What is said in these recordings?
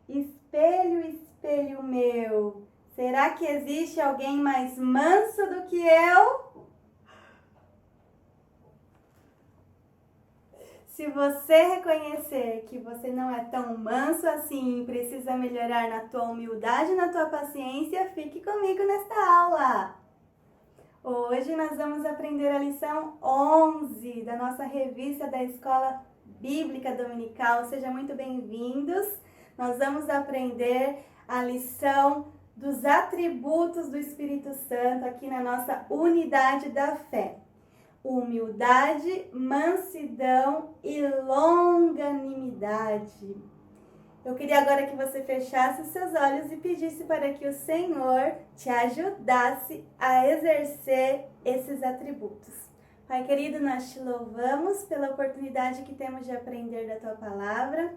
Espelho, espelho meu, será que existe alguém mais manso do que eu? Se você reconhecer que você não é tão manso assim e precisa melhorar na tua humildade e na tua paciência, fique comigo nesta aula! Hoje nós vamos aprender a lição 11 da nossa revista da Escola Bíblica Dominical. Sejam muito bem-vindos! Nós vamos aprender a lição dos atributos do Espírito Santo aqui na nossa unidade da fé. Humildade, mansidão e longanimidade. Eu queria agora que você fechasse os seus olhos e pedisse para que o Senhor te ajudasse a exercer esses atributos. Pai querido, nós te louvamos pela oportunidade que temos de aprender da tua palavra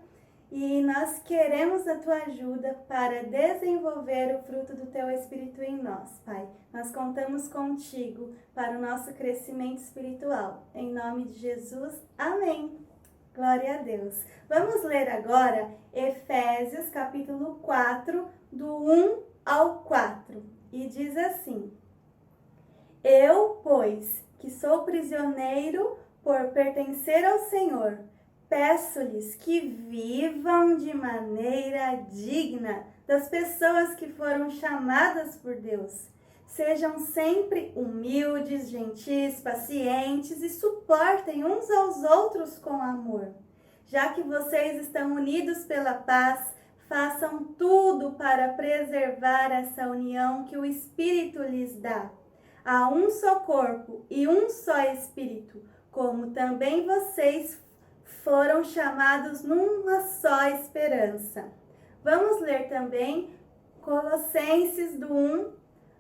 e nós queremos a tua ajuda para desenvolver o fruto do teu Espírito em nós, Pai. Nós contamos contigo para o nosso crescimento espiritual. Em nome de Jesus, amém. Glória a Deus. Vamos ler agora Efésios capítulo 4, do 1 ao 4. E diz assim: Eu, pois, que sou prisioneiro por pertencer ao Senhor, peço-lhes que vivam de maneira digna das pessoas que foram chamadas por Deus. Sejam sempre humildes, gentis, pacientes e suportem uns aos outros com amor. Já que vocês estão unidos pela paz, façam tudo para preservar essa união que o Espírito lhes dá. Há um só corpo e um só Espírito, como também vocês foram chamados numa só esperança. Vamos ler também Colossenses do 1,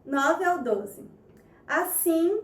9 ao 12. Assim,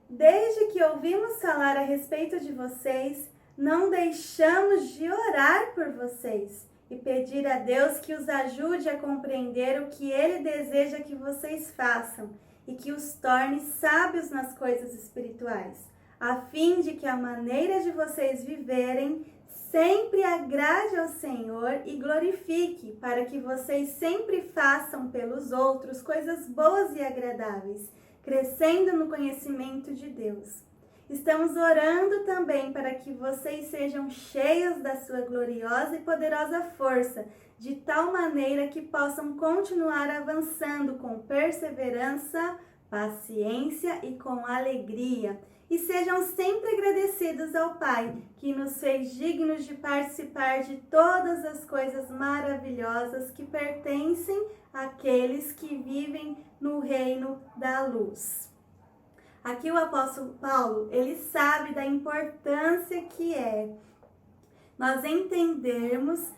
desde que ouvimos falar a respeito de vocês, não deixamos de orar por vocês e pedir a Deus que os ajude a compreender o que Ele deseja que vocês façam e que os torne sábios nas coisas espirituais, a fim de que a maneira de vocês viverem sempre agrade ao Senhor e glorifique, para que vocês sempre façam pelos outros coisas boas e agradáveis, crescendo no conhecimento de Deus. Estamos orando também para que vocês sejam cheios da sua gloriosa e poderosa força, de tal maneira que possam continuar avançando com perseverança, paciência e com alegria. E sejam sempre agradecidos ao Pai, que nos fez dignos de participar de todas as coisas maravilhosas que pertencem àqueles que vivem no reino da luz. Aqui o apóstolo Paulo, ele sabe da importância que é nós entendermos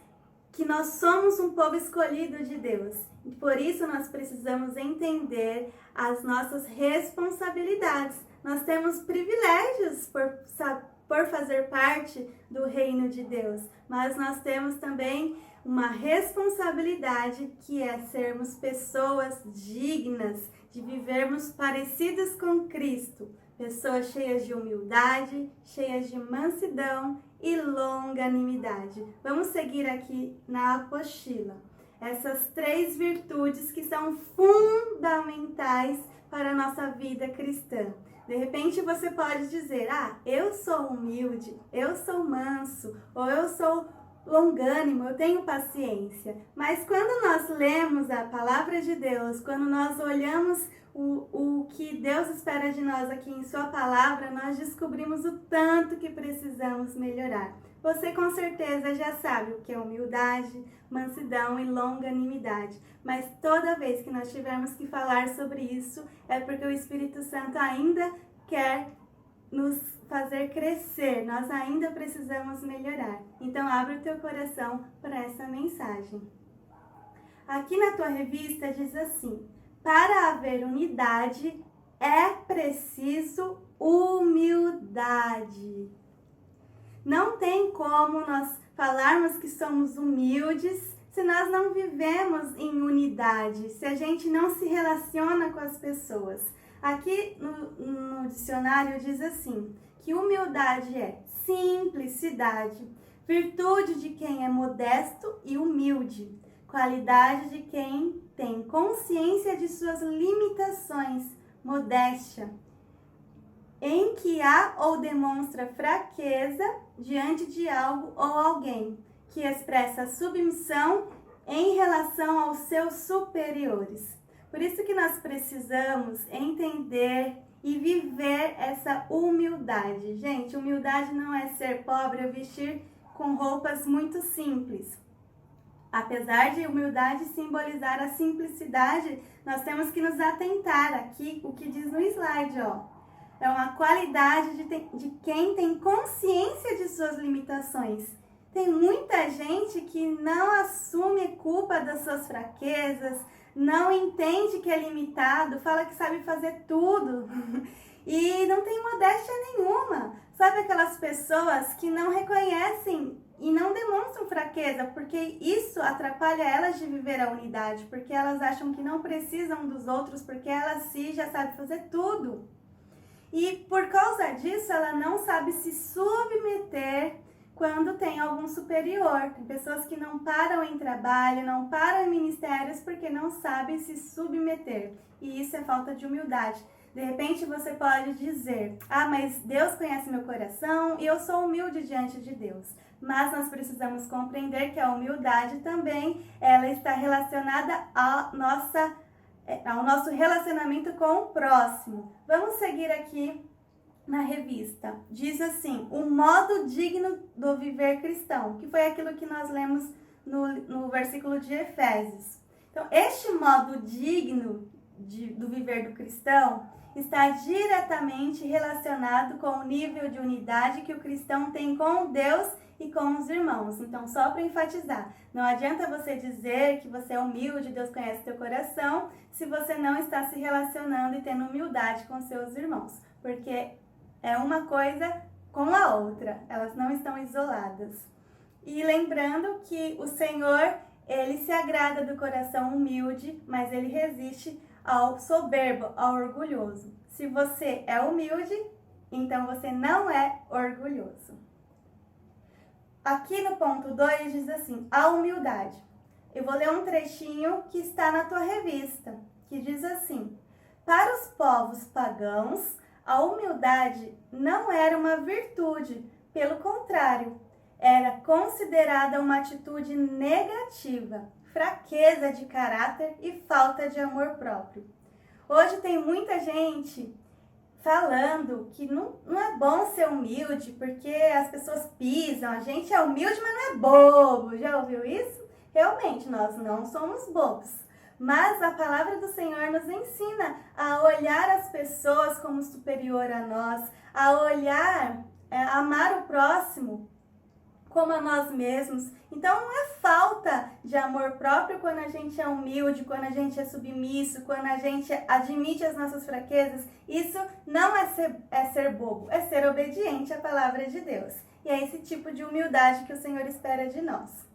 que nós somos um povo escolhido de Deus. E por isso nós precisamos entender as nossas responsabilidades. Nós temos privilégios por fazer parte do reino de Deus, mas nós temos também uma responsabilidade que é sermos pessoas dignas, de vivermos parecidas com Cristo, pessoas cheias de humildade, cheias de mansidão e longanimidade. Vamos seguir aqui na apostila essas 3 virtudes que são fundamentais para a nossa vida cristã. De repente você pode dizer, eu sou humilde, eu sou manso, ou eu sou longânimo, eu tenho paciência. Mas quando nós lemos a palavra de Deus, quando nós olhamos o que Deus espera de nós aqui em sua palavra, nós descobrimos o tanto que precisamos melhorar. Você com certeza já sabe o que é humildade, mansidão e longanimidade. Mas toda vez que nós tivermos que falar sobre isso, é porque o Espírito Santo ainda quer nos fazer crescer. Nós ainda precisamos melhorar. Então, abre o teu coração para essa mensagem. Aqui na tua revista diz assim: para haver unidade, é preciso humildade. Não tem como nós falarmos que somos humildes se nós não vivemos em unidade, se a gente não se relaciona com as pessoas. Aqui no dicionário diz assim, que humildade é simplicidade, virtude de quem é modesto e humilde, qualidade de quem tem consciência de suas limitações, modéstia, em que há ou demonstra fraqueza diante de algo ou alguém, que expressa submissão em relação aos seus superiores. Por isso que nós precisamos entender e viver essa humildade. Gente, humildade não é ser pobre ou vestir com roupas muito simples. Apesar de humildade simbolizar a simplicidade, nós temos que nos atentar aqui, o que diz no slide, ó. É uma qualidade de quem tem consciência de suas limitações. Tem muita gente que não assume culpa das suas fraquezas, não entende que é limitado, fala que sabe fazer tudo e não tem modéstia nenhuma. Sabe aquelas pessoas que não reconhecem e não demonstram fraqueza, porque isso atrapalha elas de viver a unidade, porque elas acham que não precisam dos outros, porque elas sim já sabem fazer tudo. E por causa disso, ela não sabe se submeter quando tem algum superior. Tem pessoas que não param em trabalho, não param em ministérios porque não sabem se submeter. E isso é falta de humildade. De repente você pode dizer, mas Deus conhece meu coração e eu sou humilde diante de Deus. Mas nós precisamos compreender que a humildade também ela está relacionada ao nosso relacionamento com o próximo. Vamos seguir aqui na revista. Diz assim, o modo digno do viver cristão, que foi aquilo que nós lemos no versículo de Efésios. Então, este modo digno do viver do cristão está diretamente relacionado com o nível de unidade que o cristão tem com Deus e com os irmãos. Então, só para enfatizar, não adianta você dizer que você é humilde, Deus conhece teu coração, se você não está se relacionando e tendo humildade com seus irmãos, porque é uma coisa com a outra, elas não estão isoladas. E lembrando que o Senhor, Ele se agrada do coração humilde, mas Ele resiste ao soberbo, ao orgulhoso. Se você é humilde, então você não é orgulhoso. Aqui no ponto 2 diz assim, a humildade. Eu vou ler um trechinho que está na tua revista, que diz assim, para os povos pagãos, a humildade não era uma virtude, pelo contrário, era considerada uma atitude negativa, fraqueza de caráter e falta de amor próprio. Hoje tem muita gente falando que não é bom ser humilde, porque as pessoas pisam, a gente é humilde, mas não é bobo. Já ouviu isso? Realmente, nós não somos bobos. Mas a palavra do Senhor nos ensina a olhar as pessoas como superior a nós, a olhar, amar o próximo como a nós mesmos. Então não é falta de amor próprio quando a gente é humilde, quando a gente é submisso, quando a gente admite as nossas fraquezas. Isso não é ser bobo, é ser obediente à palavra de Deus. E é esse tipo de humildade que o Senhor espera de nós.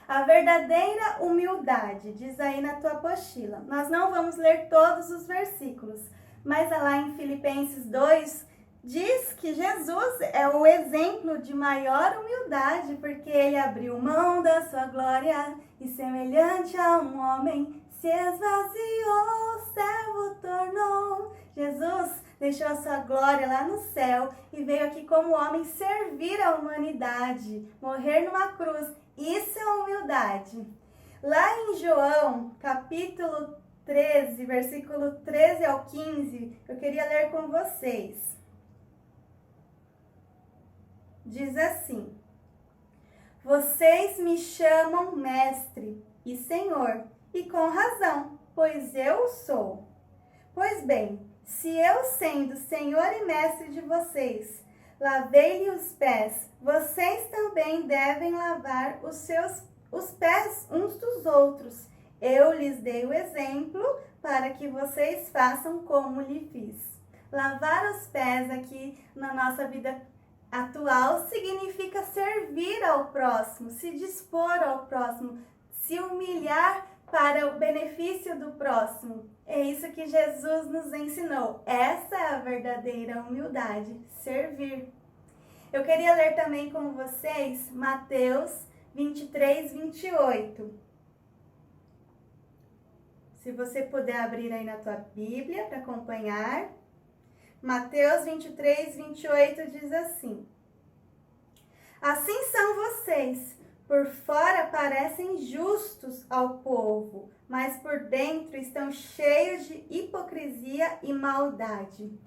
A verdadeira humildade, diz aí na tua apostila. Nós não vamos ler todos os versículos, mas lá em Filipenses 2, diz que Jesus é o exemplo de maior humildade, porque ele abriu mão da sua glória e semelhante a um homem, se esvaziou, servo tornou. Jesus deixou a sua glória lá no céu e veio aqui como homem servir a humanidade, morrer numa cruz. Isso é humildade. Lá em João, capítulo 13, versículo 13 ao 15, eu queria ler com vocês. Diz assim, vocês me chamam mestre e senhor, e com razão, pois eu o sou. Pois bem, se eu sendo senhor e mestre de vocês, lavei-lhe os pés, vocês também devem lavar os pés uns dos outros. Eu lhes dei o exemplo para que vocês façam como lhe fiz. Lavar os pés aqui na nossa vida atual significa servir ao próximo, se dispor ao próximo, se humilhar para o benefício do próximo. É isso que Jesus nos ensinou. Essa é a verdadeira humildade, servir. Eu queria ler também com vocês Mateus 23, 28. Se você puder abrir aí na tua Bíblia para acompanhar. Mateus 23, 28 diz assim: Assim são vocês, por fora parecem justos ao povo, mas por dentro estão cheios de hipocrisia e maldade.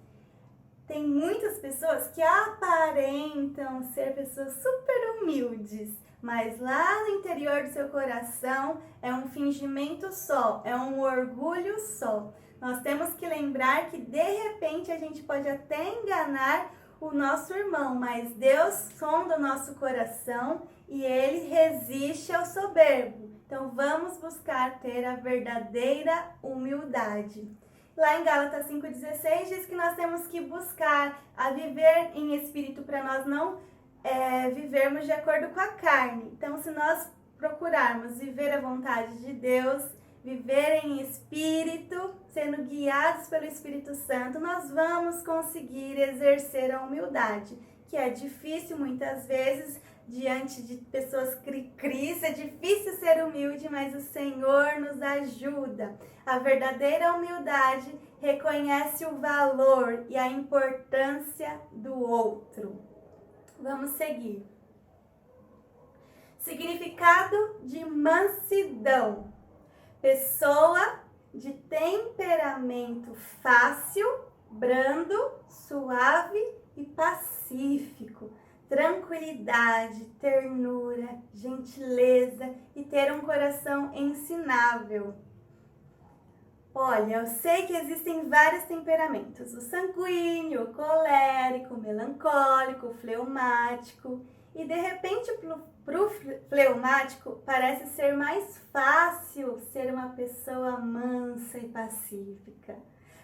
Tem muitas pessoas que aparentam ser pessoas super humildes, mas lá no interior do seu coração é um fingimento só, é um orgulho só. Nós temos que lembrar que de repente a gente pode até enganar o nosso irmão, mas Deus sonda o nosso coração e Ele resiste ao soberbo. Então vamos buscar ter a verdadeira humildade. Lá em Gálatas 5,16 diz que nós temos que buscar a viver em espírito para nós não vivermos de acordo com a carne. Então, se nós procurarmos viver a vontade de Deus, viver em espírito, sendo guiados pelo Espírito Santo, nós vamos conseguir exercer a humildade, que é difícil muitas vezes diante de pessoas cri-cris, é difícil ser humilde, mas o Senhor nos ajuda. A verdadeira humildade reconhece o valor e a importância do outro. Vamos seguir. Significado de mansidão. Pessoa de temperamento fácil, brando, suave e pacífico. Tranquilidade, ternura, gentileza e ter um coração ensinável. Olha, eu sei que existem vários temperamentos. O sanguíneo, o colérico, o melancólico, o fleumático. E de repente para o fleumático parece ser mais fácil ser uma pessoa mansa e pacífica.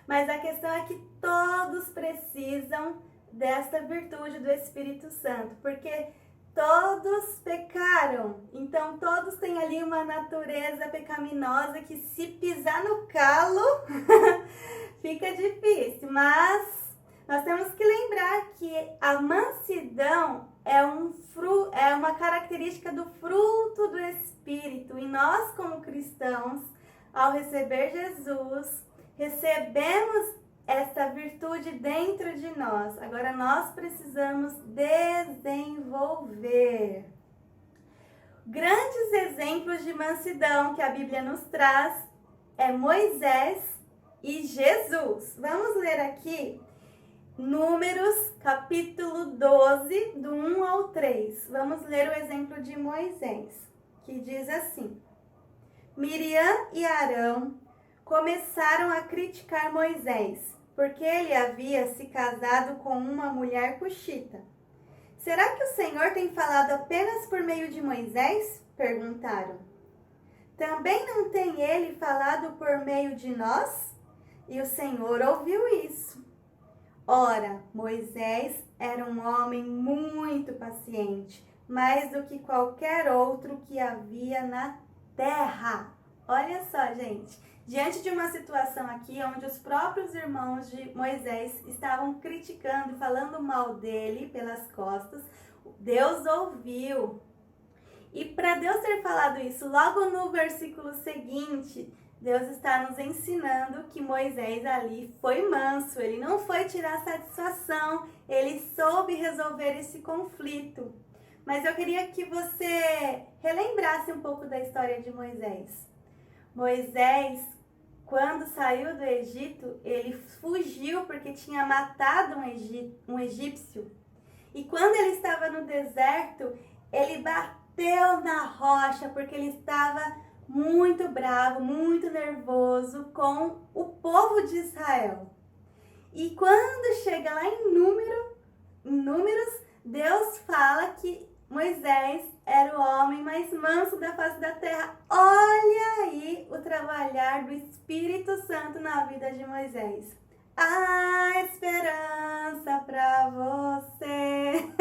Mas a questão é que todos precisam desta virtude do Espírito Santo, porque todos pecaram, então todos têm ali uma natureza pecaminosa que se pisar no calo fica difícil, mas nós temos que lembrar que a mansidão é uma característica do fruto do Espírito, e nós como cristãos, ao receber Jesus, recebemos esta virtude dentro de nós. Agora nós precisamos desenvolver. Grandes exemplos de mansidão que a Bíblia nos traz é Moisés e Jesus. Vamos ler aqui Números, capítulo 12, do 1 ao 3. Vamos ler o exemplo de Moisés, que diz assim: Miriam e Arão começaram a criticar Moisés, porque ele havia se casado com uma mulher cuxita. Será que o Senhor tem falado apenas por meio de Moisés? Perguntaram. Também não tem ele falado por meio de nós? E o Senhor ouviu isso. Ora, Moisés era um homem muito paciente, mais do que qualquer outro que havia na terra. Olha só, gente, diante de uma situação aqui onde os próprios irmãos de Moisés estavam criticando, falando mal dele pelas costas, Deus ouviu. E para Deus ter falado isso, logo no versículo seguinte, Deus está nos ensinando que Moisés ali foi manso, ele não foi tirar satisfação, ele soube resolver esse conflito. Mas eu queria que você relembrasse um pouco da história de Moisés. Moisés, quando saiu do Egito, ele fugiu porque tinha matado um egípcio. E quando ele estava no deserto, ele bateu na rocha porque ele estava muito bravo, muito nervoso com o povo de Israel. E quando chega lá em Números, Deus fala que Moisés era o homem mais manso da face da terra. Olha aí o trabalhar do Espírito Santo na vida de Moisés. Há esperança para você.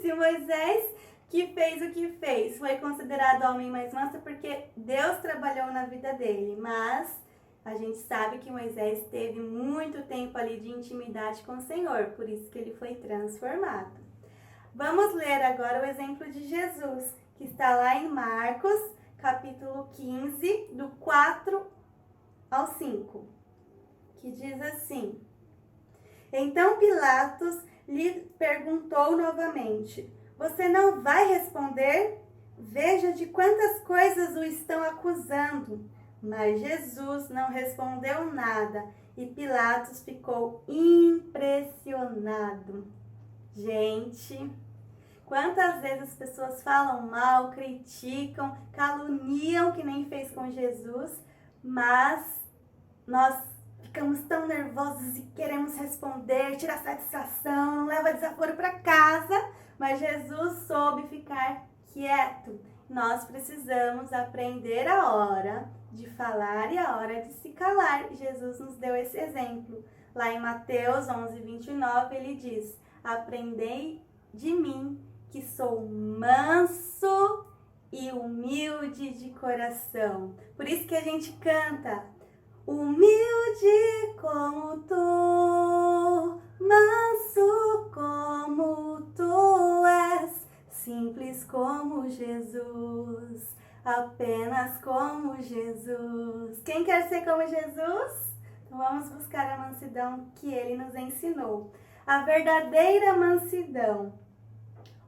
Se Moisés, que fez o que fez, foi considerado o homem mais manso porque Deus trabalhou na vida dele, mas a gente sabe que Moisés teve muito tempo ali de intimidade com o Senhor, por isso que ele foi transformado. Vamos ler agora o exemplo de Jesus, que está lá em Marcos, capítulo 15, do 4 ao 5, que diz assim: Então Pilatos lhe perguntou novamente: Você não vai responder? Veja de quantas coisas o estão acusando. Mas Jesus não respondeu nada e Pilatos ficou impressionado. Gente, quantas vezes as pessoas falam mal, criticam, caluniam, que nem fez com Jesus, mas nós ficamos tão nervosos e queremos responder, tirar satisfação, leva desaforo para casa, mas Jesus soube ficar quieto. Nós precisamos aprender a hora de falar e a hora de se calar. Jesus nos deu esse exemplo. Lá em Mateus 11:29, ele diz: Aprendei de mim, que sou manso e humilde de coração. Por isso que a gente canta: humilde como tu, manso como tu és, simples como Jesus, apenas como Jesus. Quem quer ser como Jesus? Então vamos buscar a mansidão que ele nos ensinou. A verdadeira mansidão.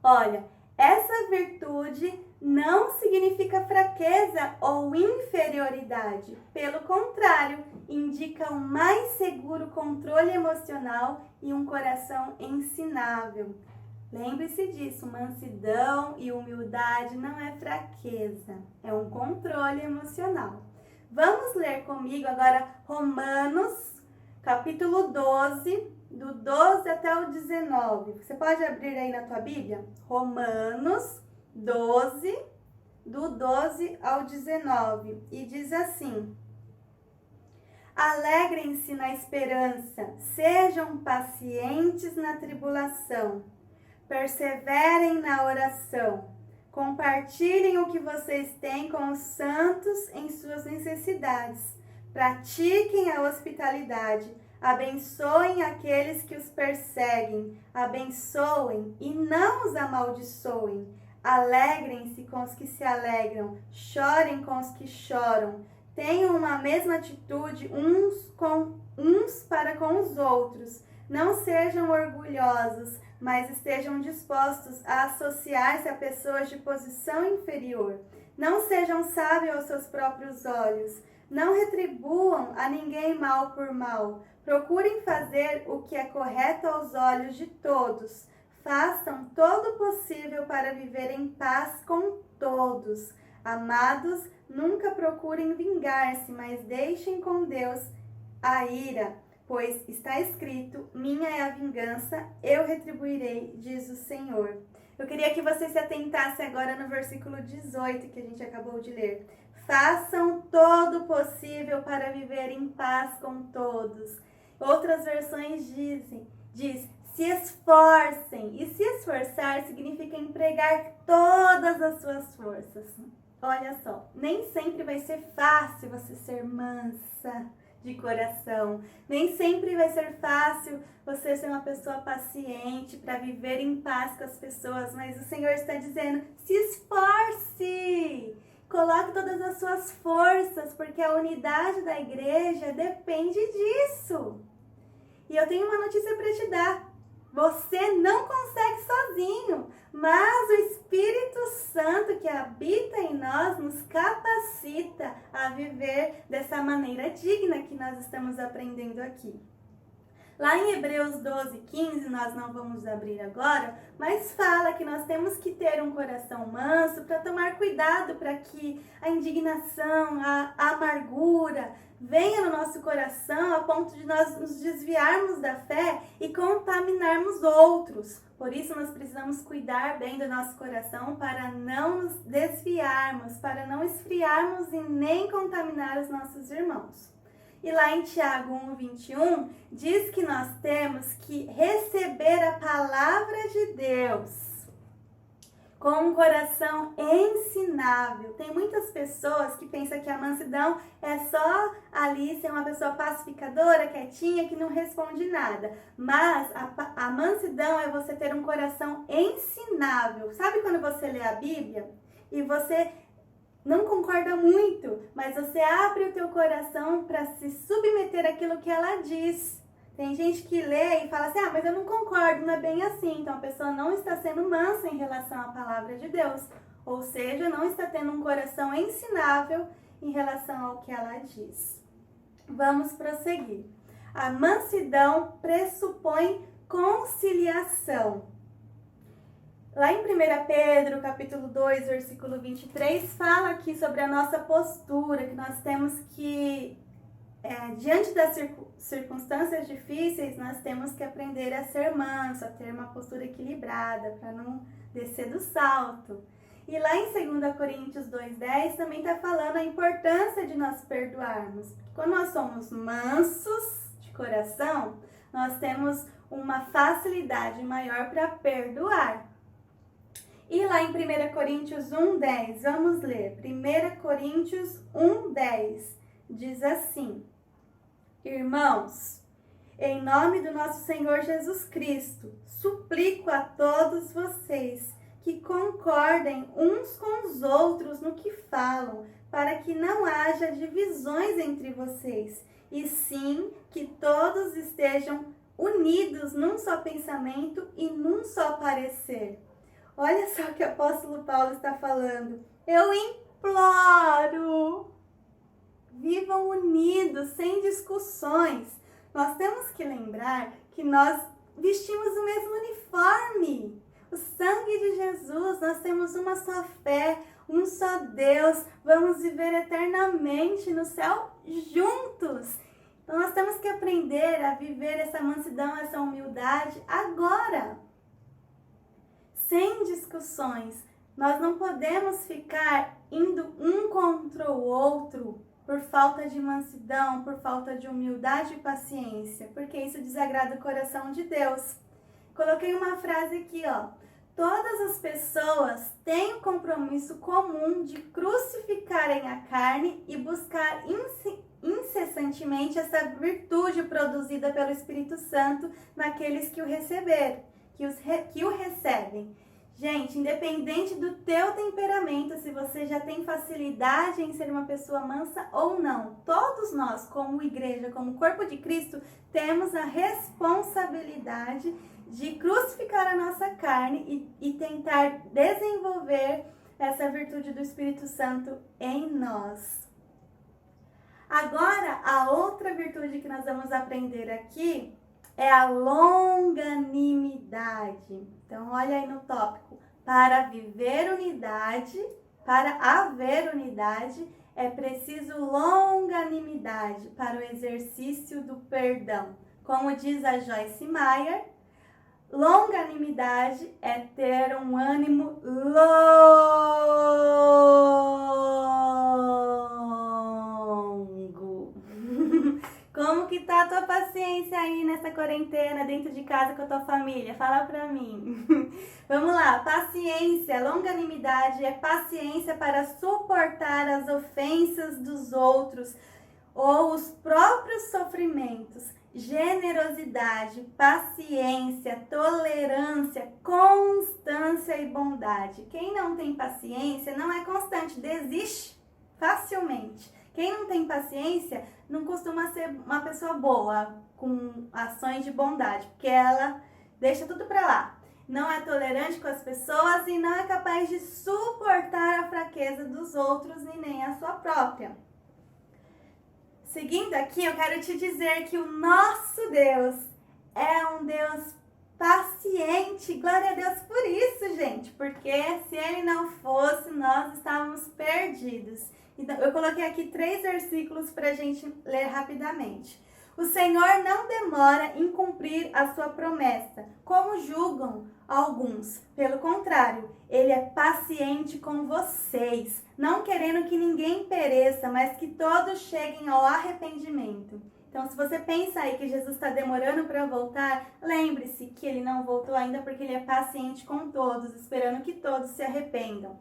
Olha, essa virtude não significa fraqueza ou inferioridade. Pelo contrário, indica um mais seguro controle emocional e um coração ensinável. Lembre-se disso, mansidão e humildade não é fraqueza, é um controle emocional. Vamos ler comigo agora Romanos, capítulo 12, do 12 até o 19. Você pode abrir aí na tua Bíblia? Romanos 12, do 12 ao 19. E diz assim: Alegrem-se na esperança, sejam pacientes na tribulação, perseverem na oração, compartilhem o que vocês têm com os santos em suas necessidades, pratiquem a hospitalidade, abençoem aqueles que os perseguem, abençoem e não os amaldiçoem. Alegrem-se com os que se alegram, chorem com os que choram. Tenham uma mesma atitude uns para com os outros. Não sejam orgulhosos, mas estejam dispostos a associar-se a pessoas de posição inferior. Não sejam sábios aos seus próprios olhos. Não retribuam a ninguém mal por mal. Procurem fazer o que é correto aos olhos de todos. Façam todo o possível para viver em paz com todos. Amados, nunca procurem vingar-se, mas deixem com Deus a ira, pois está escrito: minha é a vingança, eu retribuirei, diz o Senhor. Eu queria que você se atentasse agora no versículo 18 que a gente acabou de ler. Façam todo o possível para viver em paz com todos. Outras versões diz, se esforcem. E se esforçar significa empregar todas as suas forças. Olha só, nem sempre vai ser fácil você ser mansa de coração. Nem sempre vai ser fácil você ser uma pessoa paciente para viver em paz com as pessoas. Mas o Senhor está dizendo, se esforce. Coloque todas as suas forças, porque a unidade da igreja depende disso. E eu tenho uma notícia para te dar. Você não consegue sozinho, mas o Espírito Santo que habita em nós nos capacita a viver dessa maneira digna que nós estamos aprendendo aqui. Lá em Hebreus 12:15, nós não vamos abrir agora, mas fala que nós temos que ter um coração manso para tomar cuidado para que a indignação, a amargura venha no nosso coração a ponto de nós nos desviarmos da fé e contaminarmos outros. Por isso nós precisamos cuidar bem do nosso coração para não nos desviarmos, para não esfriarmos e nem contaminar os nossos irmãos. E lá em Tiago 1:21, diz que nós temos que receber a palavra de Deus com um coração ensinável. Tem muitas pessoas que pensam que a mansidão é só ali ser uma pessoa pacificadora, quietinha, que não responde nada. Mas a mansidão é você ter um coração ensinável. Sabe quando você lê a Bíblia e você não concorda muito, mas você abre o teu coração para se submeter àquilo que ela diz. Tem gente que lê e fala assim, mas eu não concordo, não é bem assim. Então a pessoa não está sendo mansa em relação à palavra de Deus. Ou seja, não está tendo um coração ensinável em relação ao que ela diz. Vamos prosseguir. A mansidão pressupõe conciliação. Lá em 1 Pedro, capítulo 2, versículo 23, fala aqui sobre a nossa postura, que nós temos que, diante das circunstâncias difíceis, nós temos que aprender a ser manso, a ter uma postura equilibrada, para não descer do salto. E lá em 2 Coríntios 2,10 também está falando a importância de nós perdoarmos. Quando nós somos mansos de coração, nós temos uma facilidade maior para perdoar. E lá em 1 Coríntios 1,10, vamos ler. 1 Coríntios 1,10 diz assim: Irmãos, em nome do nosso Senhor Jesus Cristo, suplico a todos vocês que concordem uns com os outros no que falam, para que não haja divisões entre vocês, e sim que todos estejam unidos num só pensamento e num só parecer. Olha só o que o apóstolo Paulo está falando. Eu imploro, vivam unidos, sem discussões. Nós temos que lembrar que nós vestimos o mesmo uniforme. O sangue de Jesus, nós temos uma só fé, um só Deus. Vamos viver eternamente no céu juntos. Então nós temos que aprender a viver essa mansidão, essa humildade agora. Sem discussões. Nós não podemos ficar indo um contra o outro por falta de mansidão, por falta de humildade e paciência, porque isso desagrada o coração de Deus. Coloquei uma frase aqui, Todas as pessoas têm o compromisso comum de crucificarem a carne e buscar incessantemente essa virtude produzida pelo Espírito Santo naqueles que o receberam, que o recebem. Gente, independente do teu temperamento, se você já tem facilidade em ser uma pessoa mansa ou não, todos nós, como igreja, como corpo de Cristo, temos a responsabilidade de crucificar a nossa carne e tentar desenvolver essa virtude do Espírito Santo em nós. Agora, a outra virtude que nós vamos aprender aqui é a longanimidade. Então, olha aí no tópico. Para viver unidade, para haver unidade, é preciso longanimidade para o exercício do perdão. Como diz a Joyce Meyer, longanimidade é ter um ânimo longo. Como que tá a tua paciência aí nessa quarentena, dentro de casa com a tua família? Fala pra mim. Vamos lá, paciência, longanimidade é paciência para suportar as ofensas dos outros ou os próprios sofrimentos. Generosidade, paciência, tolerância, constância e bondade. Quem não tem paciência não é constante, desiste facilmente. Quem não tem paciência não costuma ser uma pessoa boa, com ações de bondade, porque ela deixa tudo pra lá. Não é tolerante com as pessoas e não é capaz de suportar a fraqueza dos outros e nem a sua própria. Seguindo aqui, eu quero te dizer que o nosso Deus é um Deus paciente. Glória a Deus por isso, gente, porque se Ele não fosse, nós estávamos perdidos. Então, eu coloquei aqui 3 versículos para a gente ler rapidamente. O Senhor não demora em cumprir a sua promessa, como julgam alguns. Pelo contrário, Ele é paciente com vocês, não querendo que ninguém pereça, mas que todos cheguem ao arrependimento. Então, se você pensa aí que Jesus está demorando para voltar, lembre-se que Ele não voltou ainda porque Ele é paciente com todos, esperando que todos se arrependam.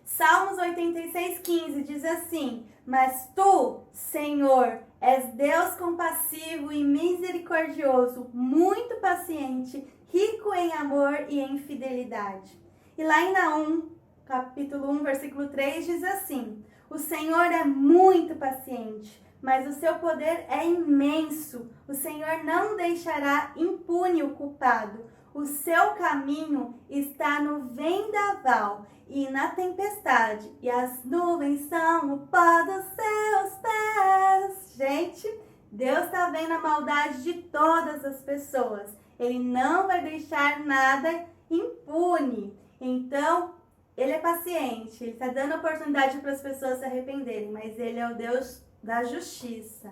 Salmos 86:15 diz assim: Mas tu, Senhor, és Deus compassivo e misericordioso, muito paciente, rico em amor e em fidelidade. E lá em Naum capítulo 1, versículo 3, diz assim: o Senhor é muito paciente, mas o seu poder é imenso. O Senhor não deixará impune o culpado. O seu caminho está no vendaval e na tempestade, e as nuvens são o pó dos seus pés. Gente, Deus está vendo a maldade de todas as pessoas. Ele não vai deixar nada impune. Então, Ele é paciente. Ele está dando oportunidade para as pessoas se arrependerem, mas Ele é o Deus da justiça.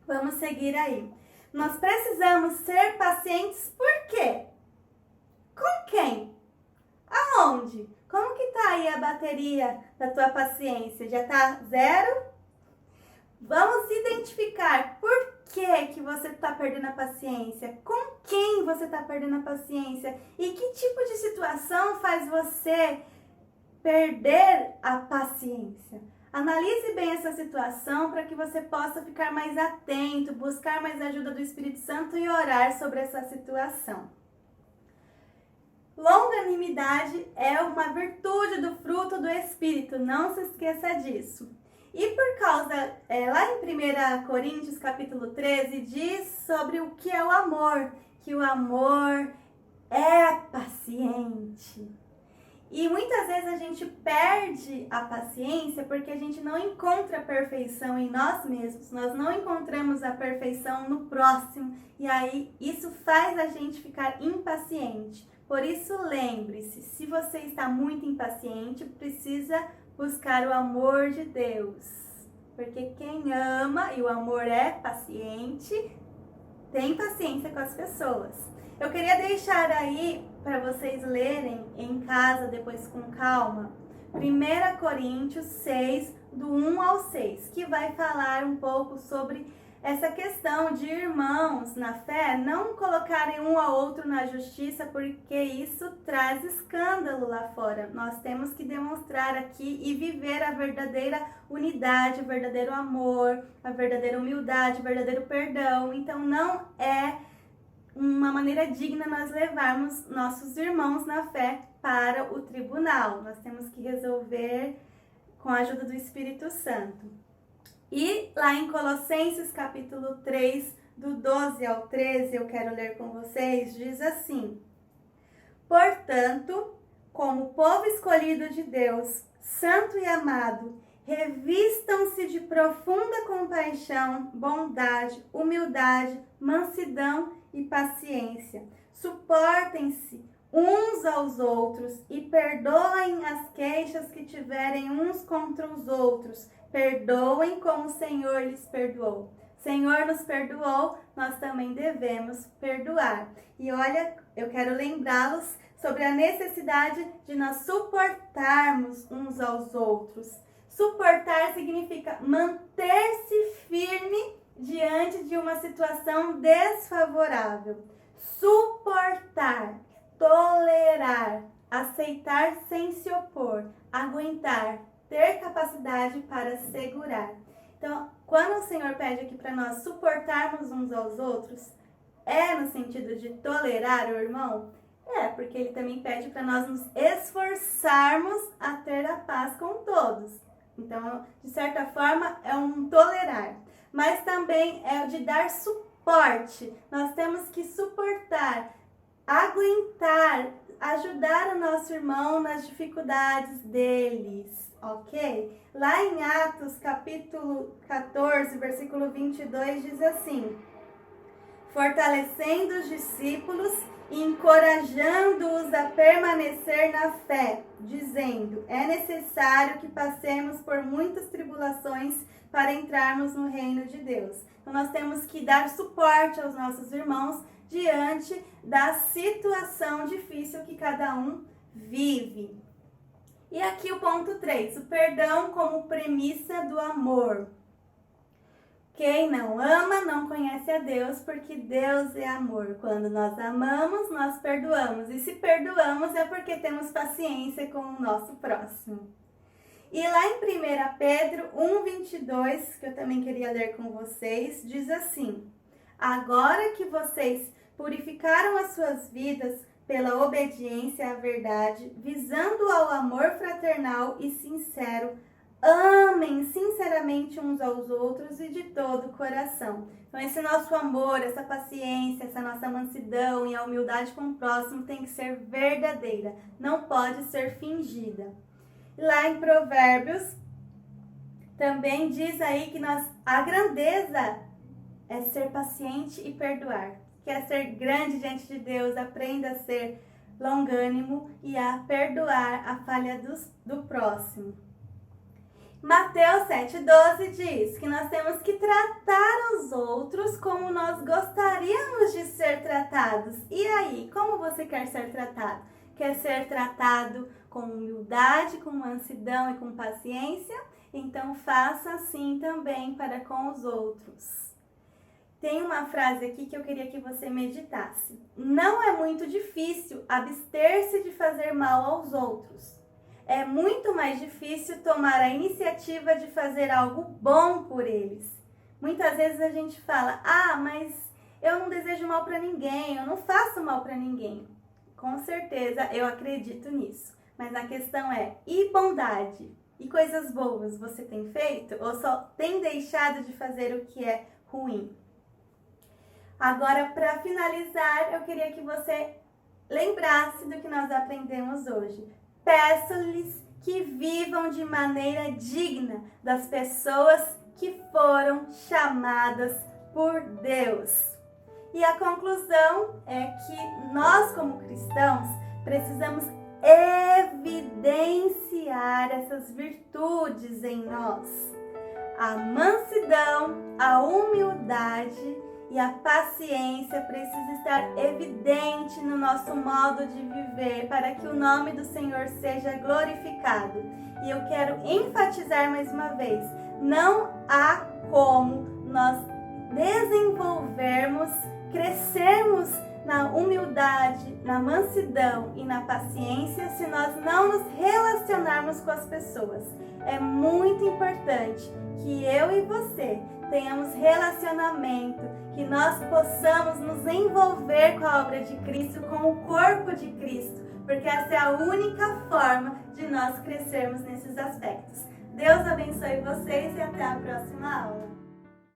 Vamos seguir aí. Nós precisamos ser pacientes por quê? Com quem? Aonde? Como que tá aí a bateria da tua paciência? Já tá zero? Vamos identificar por que você está perdendo a paciência, com quem você está perdendo a paciência e que tipo de situação faz você perder a paciência. Analise bem essa situação para que você possa ficar mais atento, buscar mais ajuda do Espírito Santo e orar sobre essa situação. Longanimidade é uma virtude do fruto do Espírito, não se esqueça disso. E por causa, lá em 1 Coríntios capítulo 13, diz sobre o que é o amor, que o amor é paciente. E muitas vezes a gente perde a paciência porque a gente não encontra a perfeição em nós mesmos, nós não encontramos a perfeição no próximo, e aí isso faz a gente ficar impaciente. Por isso, lembre-se, se você está muito impaciente, precisa buscar o amor de Deus. Porque quem ama, e o amor é paciente, tem paciência com as pessoas. Eu queria deixar aí para vocês lerem em casa, depois com calma, 1 Coríntios 6, do 1 ao 6, que vai falar um pouco sobre essa questão de irmãos na fé não colocarem um ao outro na justiça, porque isso traz escândalo lá fora. Nós temos que demonstrar aqui e viver a verdadeira unidade, o verdadeiro amor, a verdadeira humildade, o verdadeiro perdão. Então não é uma maneira digna nós levarmos nossos irmãos na fé para o tribunal. Nós temos que resolver com a ajuda do Espírito Santo. E lá em Colossenses capítulo 3, do 12 ao 13, eu quero ler com vocês, diz assim: portanto, como povo escolhido de Deus, santo e amado, revistam-se de profunda compaixão, bondade, humildade, mansidão e paciência. Suportem-se uns aos outros e perdoem as queixas que tiverem uns contra os outros. Perdoem como o Senhor lhes perdoou. O Senhor nos perdoou, nós também devemos perdoar. E olha, eu quero lembrá-los sobre a necessidade de nós suportarmos uns aos outros. Suportar significa manter-se firme diante de uma situação desfavorável. Suportar, tolerar, aceitar sem se opor, aguentar, ter capacidade para segurar. Então, quando o Senhor pede aqui para nós suportarmos uns aos outros, é no sentido de tolerar o irmão? É, porque ele também pede para nós nos esforçarmos a ter a paz com todos. Então, de certa forma, é um tolerar. Mas também é o de dar suporte. Nós temos que suportar, aguentar, ajudar o nosso irmão nas dificuldades deles. Ok? Lá em Atos, capítulo 14, versículo 22, diz assim: fortalecendo os discípulos e encorajando-os a permanecer na fé, dizendo, é necessário que passemos por muitas tribulações para entrarmos no reino de Deus. Então nós temos que dar suporte aos nossos irmãos diante da situação difícil que cada um vive. E aqui o ponto 3, o perdão como premissa do amor. Quem não ama não conhece a Deus, porque Deus é amor. Quando nós amamos, nós perdoamos. E se perdoamos é porque temos paciência com o nosso próximo. E lá em 1 Pedro 1:22, que eu também queria ler com vocês, diz assim: agora que vocês purificaram as suas vidas pela obediência à verdade, visando ao amor fraternal e sincero. Amem sinceramente uns aos outros e de todo o coração. Então esse nosso amor, essa paciência, essa nossa mansidão e a humildade com o próximo tem que ser verdadeira, não pode ser fingida. Lá em Provérbios também diz aí que a grandeza é ser paciente e perdoar. Quer ser grande diante de Deus, aprenda a ser longânimo e a perdoar a falha do próximo. Mateus 7,12 diz que nós temos que tratar os outros como nós gostaríamos de ser tratados. E aí, como você quer ser tratado? Quer ser tratado com humildade, com mansidão e com paciência? Então faça assim também para com os outros. Tem uma frase aqui que eu queria que você meditasse. Não é muito difícil abster-se de fazer mal aos outros. É muito mais difícil tomar a iniciativa de fazer algo bom por eles. Muitas vezes a gente fala, mas eu não desejo mal para ninguém, eu não faço mal para ninguém. Com certeza eu acredito nisso. Mas a questão é, e bondade? E coisas boas você tem feito ou só tem deixado de fazer o que é ruim? Agora, para finalizar, eu queria que você lembrasse do que nós aprendemos hoje. Peço-lhes que vivam de maneira digna das pessoas que foram chamadas por Deus. E a conclusão é que nós, como cristãos, precisamos evidenciar essas virtudes em nós. A mansidão, a humildade e a paciência precisa estar evidente no nosso modo de viver para que o nome do Senhor seja glorificado. E eu quero enfatizar mais uma vez, não há como nós desenvolvermos, crescermos na humildade, na mansidão e na paciência se nós não nos relacionarmos com as pessoas. É muito importante que eu e você tenhamos relacionamento, que nós possamos nos envolver com a obra de Cristo, com o corpo de Cristo, porque essa é a única forma de nós crescermos nesses aspectos. Deus abençoe vocês e até a próxima aula.